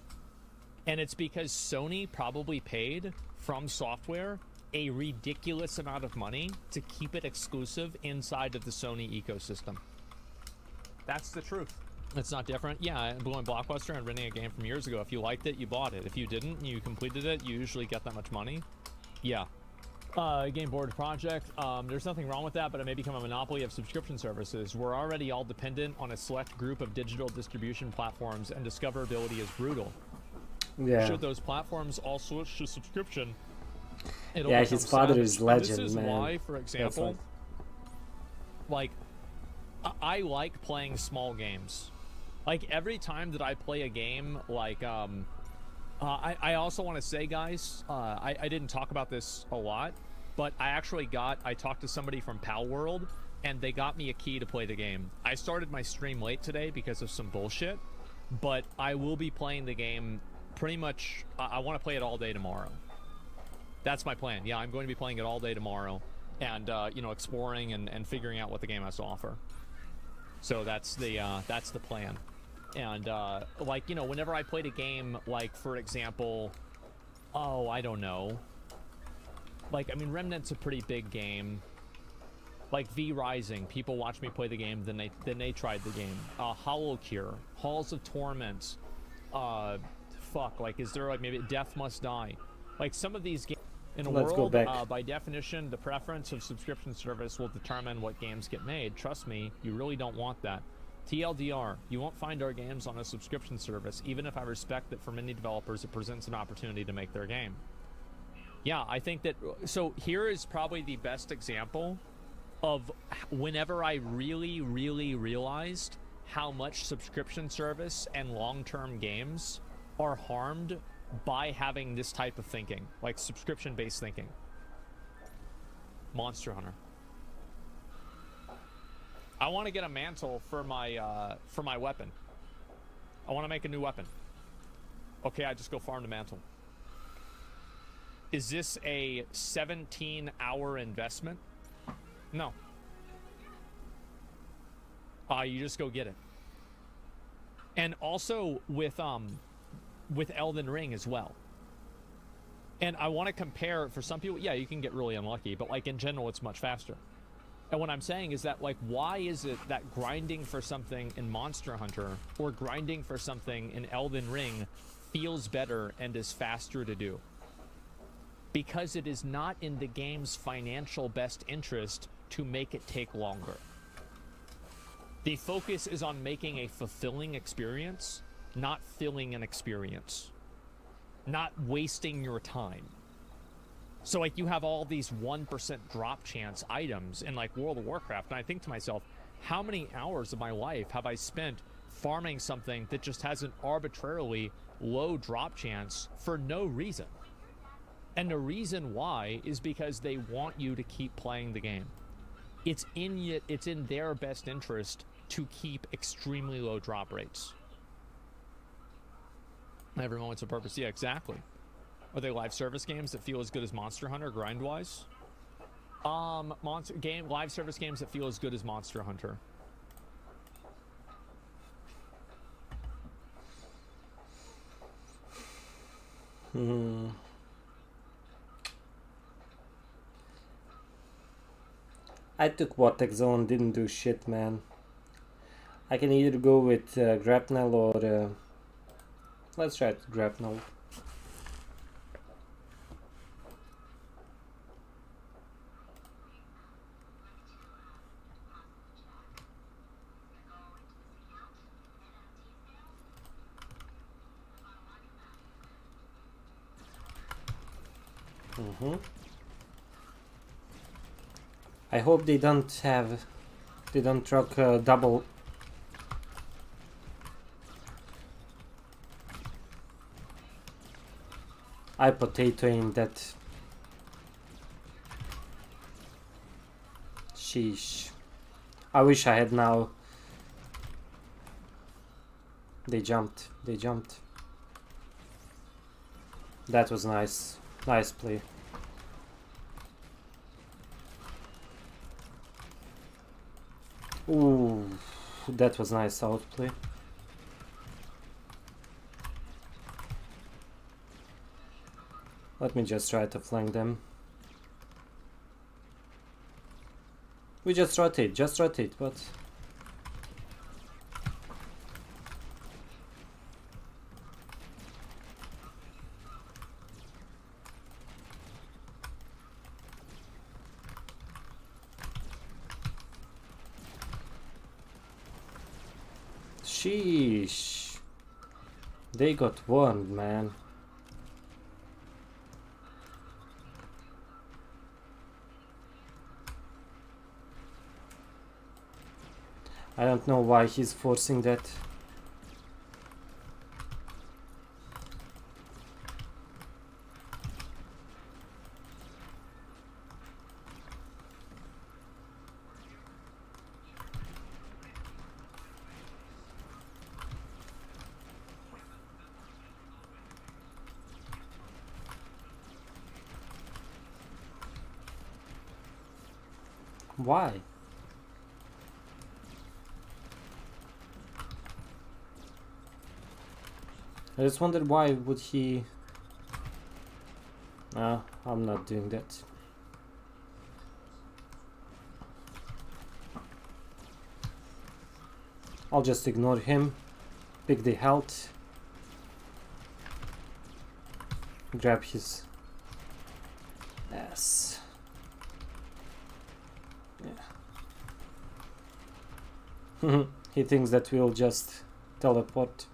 And it's because Sony probably paid From Software a ridiculous amount of money to keep it exclusive inside of the Sony ecosystem. That's the truth. It's not different. Yeah, blowing Blockbuster and renting a game from years ago. If you liked it, you bought it. If you didn't, you completed it, you usually get that much money. Yeah. Game board project. There's nothing wrong with that, but it may become a monopoly of subscription services. We're already all dependent on a select group of digital distribution platforms, and discoverability is brutal. Yeah. Should those platforms all switch to subscription, it'll become his father savage. is legend, and this is man. why, for example, like, I like playing small games. Like, every time that I play a game, like, I also want to say, guys, I didn't talk about this a lot, but I talked to somebody from Pal World, and they got me a key to play the game. I started my stream late today because of some bullshit, but I will be playing the game pretty much, I want to play it all day tomorrow. That's my plan. Yeah, I'm going to be playing it all day tomorrow, and, you know, exploring and figuring out what the game has to offer. So that's the plan. And, like, you know, whenever I played a game, like, for example, I don't know. Like, I mean, Remnant's a pretty big game. Like, V Rising, people watched me play the game, then they tried the game. Hollow Cure, Halls of Torment, like, is there, like, maybe Death Must Die? Like, some of these games, in a world, by definition, the preference of subscription service will determine what games get made. Trust me, you really don't want that. TLDR, you won't find our games on a subscription service, even if I respect that for many developers it presents an opportunity to make their game. Yeah, I think that... So here is probably the best example of whenever I really, really realized how much subscription service and long-term games are harmed by having this type of thinking, like subscription-based thinking. Monster Hunter. I want to get a mantle for my weapon. I want to make a new weapon. Okay, I just go farm the mantle. Is this a 17-hour investment? No. You just go get it. And also with Elden Ring as well. And I want to compare, for some people, yeah, you can get really unlucky, but like in general, it's much faster. And what I'm saying is that, like, why is it that grinding for something in Monster Hunter or grinding for something in Elden Ring feels better and is faster to do? Because it is not in the game's financial best interest to make it take longer. The focus is on making a fulfilling experience, not filling an experience. Not wasting your time. So, like, you have all these 1% drop chance items in, like, World of Warcraft, and I think to myself, how many hours of my life have I spent farming something that just has an arbitrarily low drop chance for no reason? And the reason why is because they want you to keep playing the game. It's in their best interest to keep extremely low drop rates. Every moment's a purpose. Yeah, exactly. Are they live service games that feel as good as Monster Hunter grind-wise? Live service games that feel as good as Monster Hunter. I took Vortex Zone, didn't do shit, man. I can either go with Grapnel or... let's try it, Grapnel. I hope they don't truck double. I potatoing that. Sheesh. I wish I had now. They jumped. That was nice. Nice play. Ooh, that was nice outplay. Let me just try to flank them. We just rotate, but... Sheesh. They got warned, man. I don't know why he's forcing that. Why? I just wondered why would he... I'm not doing that. I'll just ignore him, pick the health, grab his ass. Yeah. He thinks that we'll just teleport.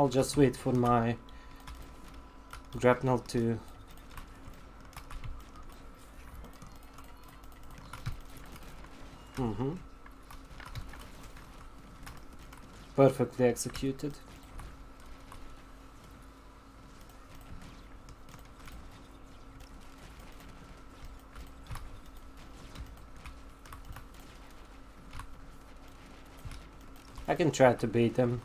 I'll just wait for my grapnel to... Perfectly executed. I can try to bait him.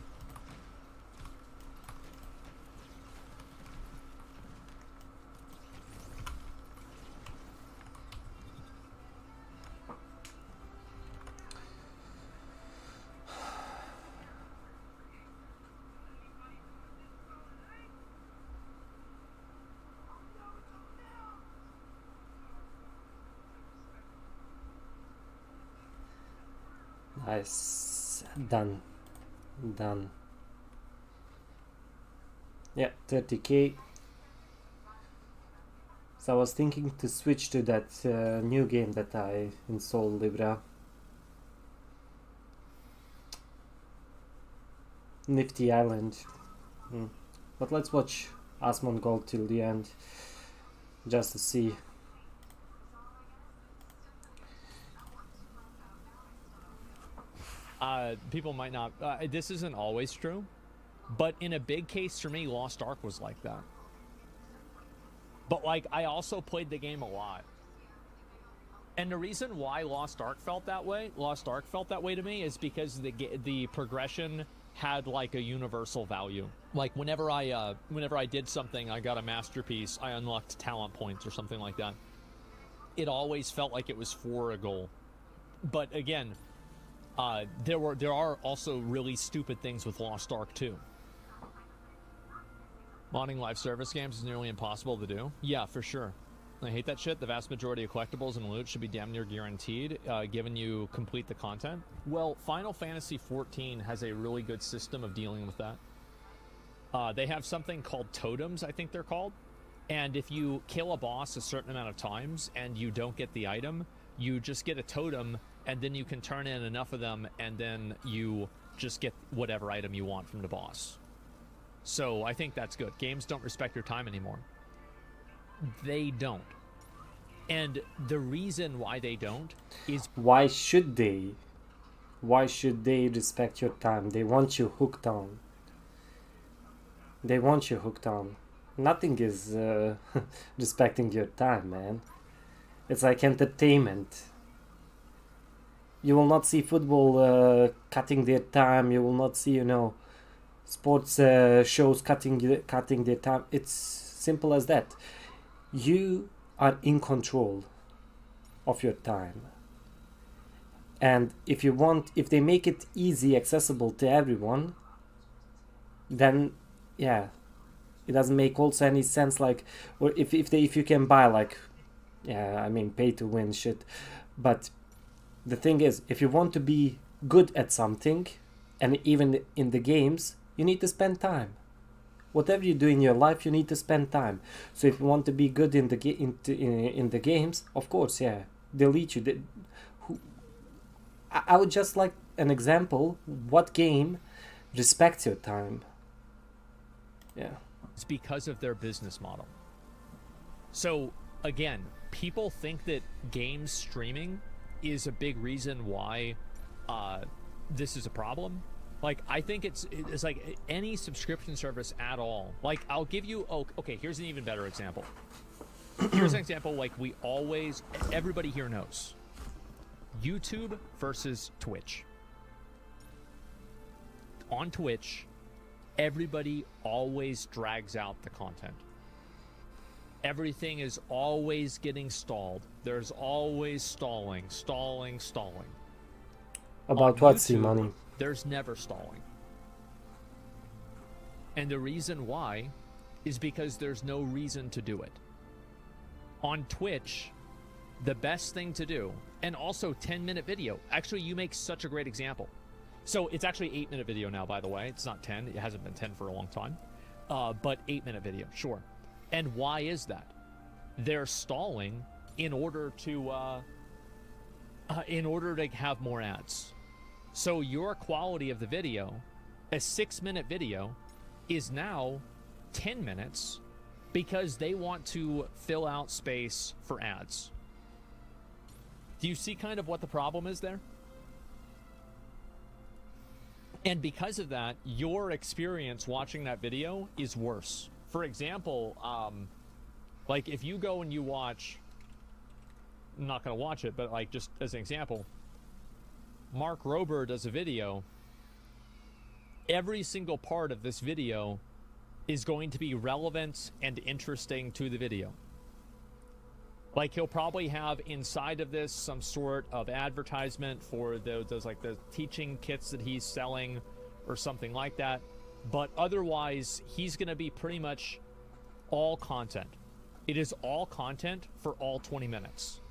Nice. Done. Done. Yeah, 30k. So I was thinking to switch to that new game that I installed, Libra. Nifty Island. But let's watch Asmongold till the end, just to see. People might not... this isn't always true, but in a big case for me, Lost Ark was like that. But, like, I also played the game a lot. And the reason why Lost Ark felt that way to me, is because the progression had, like, a universal value. Like, whenever I did something, I got a masterpiece, I unlocked talent points or something like that. It always felt like it was for a goal. But, again... there are also really stupid things with Lost Ark too. Modding live service games is nearly impossible to do. Yeah, for sure. I hate that shit. The vast majority of collectibles and loot should be damn near guaranteed, given you complete the content. Well, Final Fantasy XIV has a really good system of dealing with that. They have something called totems, I think they're called. And if you kill a boss a certain amount of times and you don't get the item, you just get a totem, and then you can turn in enough of them, and then you just get whatever item you want from the boss. So I think that's good. Games don't respect your time anymore. They don't. And the reason why they don't is... Why should they? Why should they respect your time? They want you hooked on. They want you hooked on. Nothing is respecting your time, man. It's like entertainment. You will not see football cutting their time. You will not see, you know, sports shows cutting their time. It's simple as that. You are in control of your time. And if they make it easy, accessible to everyone, then yeah, it doesn't make also any sense. Like, or if you can buy, like, yeah, I mean, pay to win shit, but the thing is, if you want to be good at something, and even in the games, you need to spend time. Whatever you do in your life, you need to spend time. So if you want to be good in the games, of course, yeah, they'll teach you. I would just like an example. What game respects your time? Yeah, it's because of their business model. So again, people think that game streaming is a big reason why this is a problem. Like, I think it's like any subscription service at all. Like, I'll give you... Oh, okay, here's an even better example. Here's an example, like, everybody here knows. YouTube versus Twitch. On Twitch, everybody always drags out the content. Everything is always getting stalled. There's always stalling. About what, C-Money? There's never stalling. And the reason why is because there's no reason to do it. On Twitch, the best thing to do, and also 10-minute video. Actually, you make such a great example. So it's actually 8-minute video now, by the way. It's not 10. It hasn't been 10 for a long time. But 8-minute video, sure. And why is that? They're stalling in order to have more ads. So your quality of the video, a 6-minute video, is now 10 minutes because they want to fill out space for ads. Do you see kind of what the problem is there? And because of that, your experience watching that video is worse. For example, like if you go and you watch, I'm not going to watch it, but like just as an example, Mark Rober does a video. Every single part of this video is going to be relevant and interesting to the video. Like he'll probably have inside of this some sort of advertisement for those like the teaching kits that he's selling or something like that. But otherwise, he's going to be pretty much all content. It is all content for all 20 minutes.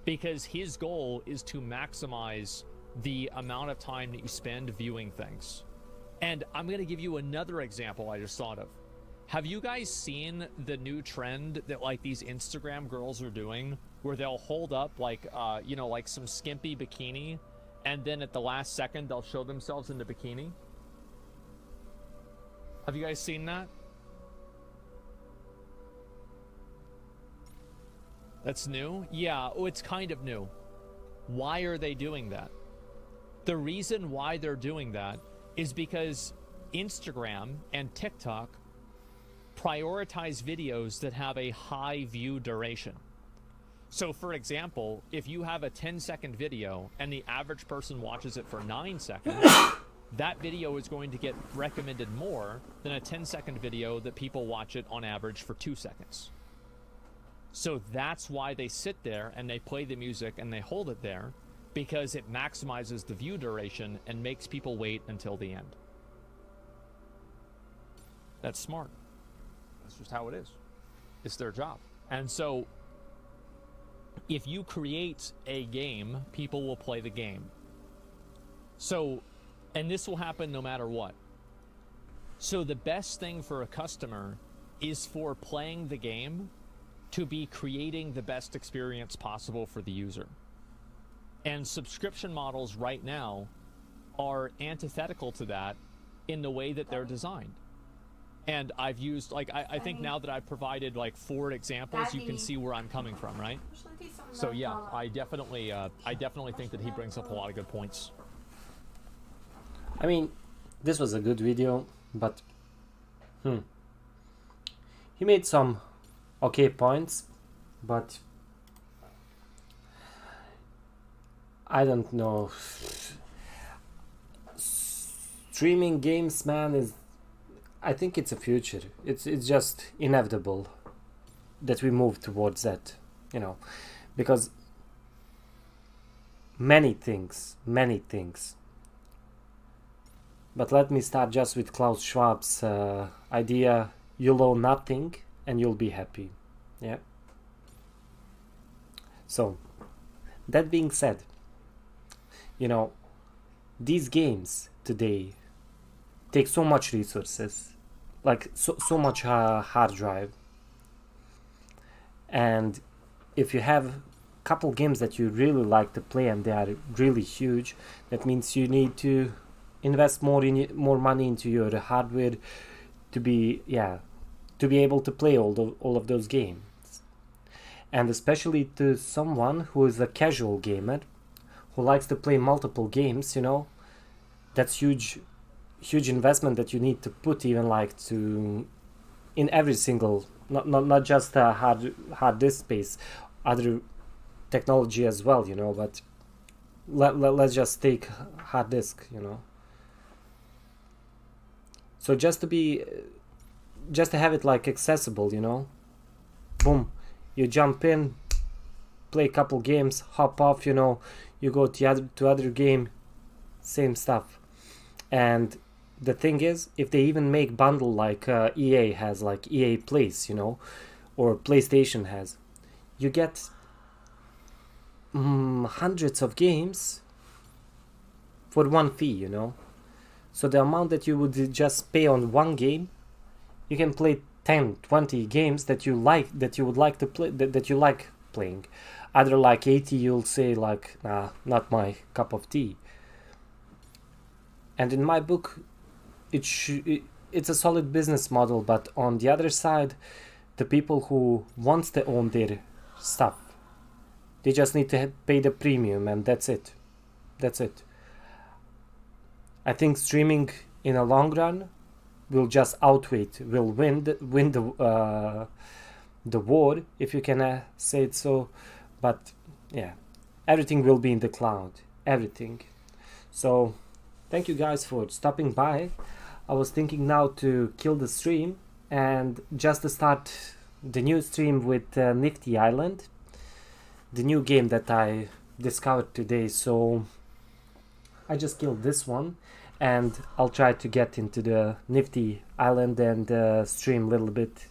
Because his goal is to maximize the amount of time that you spend viewing things. And I'm going to give you another example I just thought of. Have you guys seen the new trend that like these Instagram girls are doing where they'll hold up like, you know, like some skimpy bikini and then at the last second they'll show themselves in the bikini? Have you guys seen that? That's new? Yeah, oh, it's kind of new. Why are they doing that? The reason why they're doing that is because Instagram and TikTok prioritize videos that have a high view duration. So for example, if you have a 10-second video and the average person watches it for 9 seconds, that video is going to get recommended more than a 10-second video that people watch it on average for 2 seconds. So that's why they sit there and they play the music and they hold it there, because it maximizes the view duration and makes people wait until the end. That's smart. That's just how it is. It's their job. And so if you create a game, people will play the game. So, and this will happen no matter what. So the best thing for a customer is for playing the game to be creating the best experience possible for the user. And subscription models right now are antithetical to that in the way that they're designed. And I've used, like, I think now that I've provided like 4 examples, you can see where I'm coming from, right? So yeah, I definitely think that he brings up a lot of good points. I mean, this was a good video, but he made some okay points, but I don't know. Streaming games, man, I think it's a future. It's just inevitable that we move towards that, you know, because many things. But let me start just with Klaus Schwab's idea: you'll own nothing and you'll be happy. Yeah. So, that being said, you know, these games today take so much resources, like so much hard drive. And if you have a couple games that you really like to play and they are really huge, that means you need to invest more money into your hardware to be able to play all of those games. And especially to someone who is a casual gamer who likes to play multiple games, you know, that's huge investment that you need to put, even like in every single, not just hard disk space, other technology as well, you know. But let's just take hard disk, you know. So just to have it like accessible, you know, boom, you jump in, play a couple games, hop off, you know, you go to other game, same stuff. And the thing is, if they even make bundle like EA has, like EA Plays, you know, or PlayStation has, you get hundreds of games for one fee, you know. So the amount that you would just pay on one game, you can play 10, 20 games that you would like to play, that you like playing. Other like 80, you'll say like, nah, not my cup of tea. And in my book, it's a solid business model, but on the other side, the people who wants to own their stuff, they just need to pay the premium, and that's it. That's it. I think streaming in a long run will just outweigh, will win the war, if you can say it so. But yeah, everything will be in the cloud, everything. So thank you guys for stopping by. I was thinking now to kill the stream and just to start the new stream with Nifty Island, the new game that I discovered today. So I just killed this one, and I'll try to get into the Nifty Island and stream a little bit